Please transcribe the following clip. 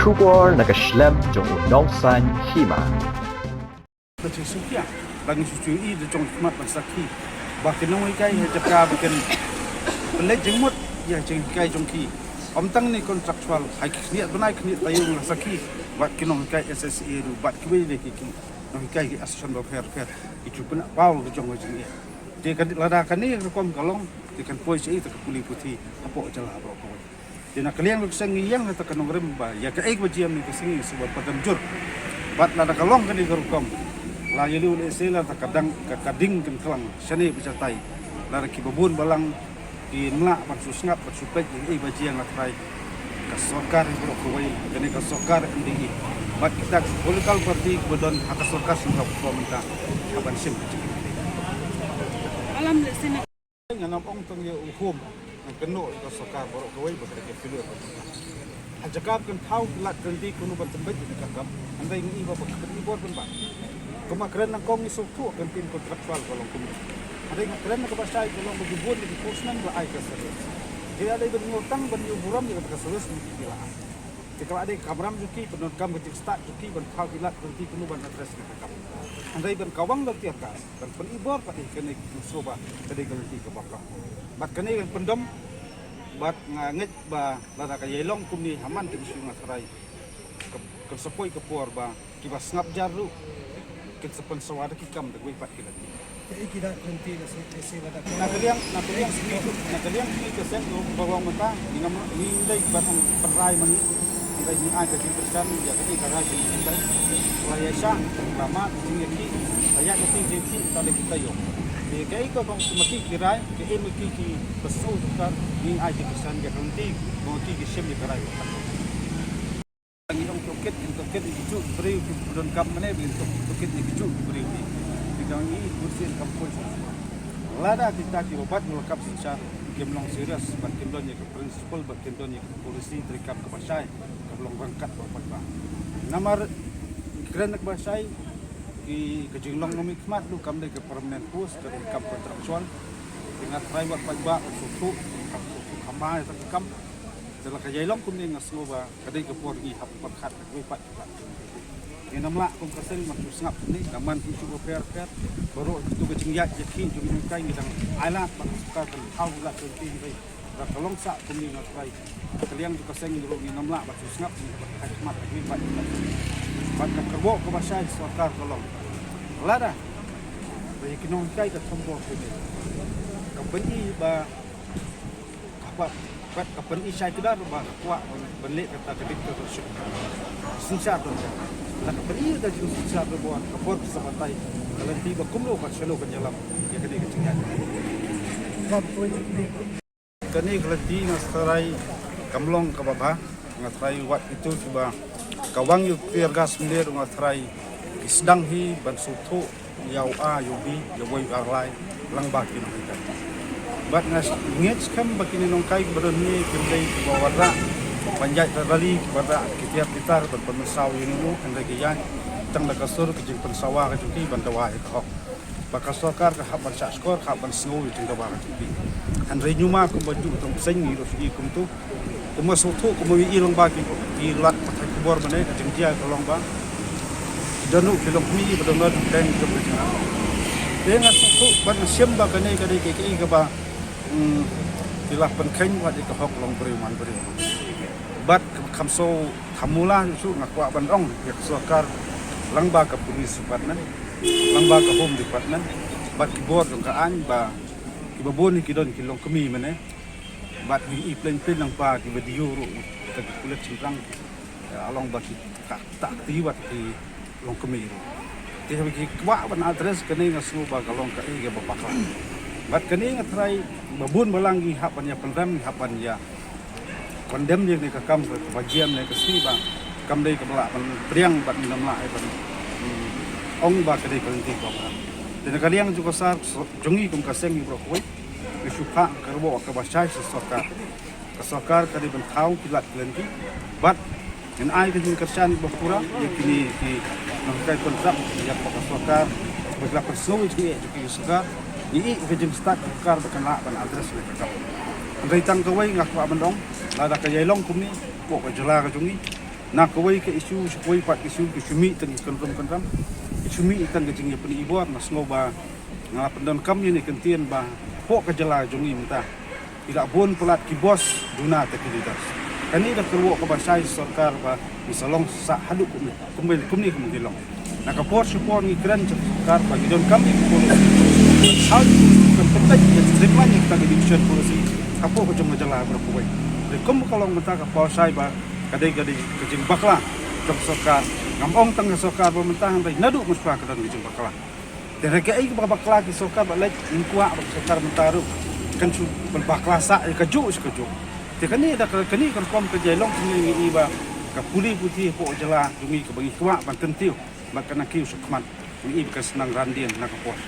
bersyukur nak Islam jong nongsan hima. Macam sukia, bagi suci ini jong hikmat bersaki. Bahkan orang ikai hajapka bikin pelet jengmut ya jeng ikai jong ki. Om tang ni kontraktual, hai niat benai niat tayung saki. Buat kinong ikai SSA du, buat kiwe ni kiki. Nong ikai ki asusan fair itu pun pau jong jeng dia. Dia kan ladakan ni rekom kalong, dia kan pois itu ke puli putih apa jelah apa. Dia nak kalian lu sengi yang atau kanong remba ya ke ek bajiam ni kesengi sebab padamjur bat lada kalong kan di gerukom la yelu le sela ta kadang ka kading kan kelang sene bisa tai la ki babun balang di mla pan susngap pat supet ni bajiam latrai ka sokar bro koi kene ka sokar ndi bat kita politikal parti bodon hak sokar singap pemerintah aban sim alam le sene nganam ong tong ye hukum keno ka sokar bro koi bakre ke filu Ajakap kan tahu lat ganti kuno bertembak di kakap. Anda ingin iba pakai ibor pun bang. Kemakran nang kong isuk tu kan tim kontraktual kalau kuno. Ada yang keren nak bahasa itu kalau berjubur di kursunan berai keseris. Dia ada bernyutang bernyuburam juga keseris di kilaan. Jika ada kamram juki penonton kecil start juki bertahu lat ganti kuno bernatres di kakap. Anda yang kawang lagi akas dan penibor pada kena soba pada ganti ke bakal. Bat kena yang pendom bat ngangit ba lada ka yelong kumni haman ke isu ngasarai ke sepoi ke por ba kiba snap jaru ke sepen sawada ki kam de pat kila jadi kita berhenti di sini lada na kaliang sini ke sen do bawang mata ni dai batang perai mani dai ni ai ke persan ya ke karai ni dai laya sha lama sini ki saya ke ti tale kita yo Kaya ko kung makikiray, kaya makikipasautukar ni ay dikisan ka kanti, makikisiyam ni karay. Ang iyong tukit ikicu, beriw doon kam mana, bilin tukit ikicu, beriw ni. Ikaw ang iikursin kampul. Lada kita kibabat mulakap sa kimlong serius, bat kimlong niya ka principal, bat kimlong niya ka polisi, trikap ka basay, kablong rangkat bapat ba. Namar, kira nagbasay, di kejinglong nomik mat lu kam de ke permanent post dari kam kontraktual dengan private pajak susu kamai tak kam setelah kejailong kum ni ngasmo ba kadai ke porgi hap perkhat we pat ni namla kum kasel mat sngap ni kaman isu per baru itu kejingyat jeki jumi kai ngidang alat pakka kan haula kunti ni ra kalong sa kum ni ngatrai kalian juga seng ni namla bat sngap ni mat we pat Maka kerbo ke bahasa sokar kolong. Lada. Bagi kinong kai ke tombo ini. Company ba apa company saya tidak ba kuat beli kata kedik terus. Sincap tu. La company dah juga sincap buat kapor sebatai. Kalau tiba kumlo kat selo ke jalan ya kedik kecingan. Kani kelati nasarai kamlong ke baba ngatrai wat itu coba kawang yu pier gas mendir ngatrai isdang hi ban sutu yau a yubi yawai arlai lang baki no kita bat ngas ngets kam bakini nong kai berni kimdai bawara panjat rali pada kitiap kitar ban pemesaw yunu andai kiyan tang la kasur kijing pensawa ka juki ban dawa ka hok bakasokar ka haban sa skor haban snow yu dawa ka juki andai nyuma ko baju tong sengi ro fi kum tu masuk tu kemudian ilong bagi ilat pakai kubur mana kejengkia tolong bang danu film ni benar-benar dan kebenaran dengan suku ban siamba kene kade keke ke ba ilah penken wat ke hok long beriman bat kamso kamula su ngakwa bandong yak sokar langba ke polis patnan langba ke home department bat kibor ka an ba kibabon kidon kilong kemi mana bat di plan lang pa di video ro kulit cingkrang along baki tak tiwat di long kemiro ti bagi kwa ban address kene ngasu ba kalong ka ige bapakla bat kene ngatrai babun balangi hapan ya pendam hapan ya kondem je ni ka kam bagian ni ka si ba kam dei ka bala ban priang bat minam la ai ban ong ba kene kanti ko ba dan kalian juga sar jongi kum kaseng bro koi Suka kerbo ke bahasa sokar kali bentau kilat kelenki bat en ai ke kerjaan berpura ya kini di nangkai kontrak ya pakai sokar berlaku snow itu suka ini ke start kar berkena ban address le kakap andai tang kawai ngaku abandong lada ke yailong kumni pok ke jela ke jungi nak kawai ke isu kawai pat isu kisumi teng kan kisumi itang gejing ya peni ibuat mas ngoba ngala pendon kam ni kentien ba pok kejela jongi minta tidak bon pelat kibos duna tekilitas kani dah keluar ke bahasa sarkar ba misalong sa haduk kumni kumilong nak kapor support ni kran sarkar bagi don kami polisi hal kan penting ya streamline kita ke division polisi apa ko jong ngejela berapa baik kum kalau minta ke polisi ba kadai-kadai kejing bakla jom sarkar ngam tang sarkar pemerintahan bai nadu muspa kadan kejing bakla terega ai bakla ki sarkar ba lek ingkua sarkar mentaru kan su bakla sa kaju sekaju tekani ada kani kan kom ke jelong ni iba ka puli putih po jela dumi ke bagi kwa ban tentiu makana kiu sukman ni iba senang randian nak pos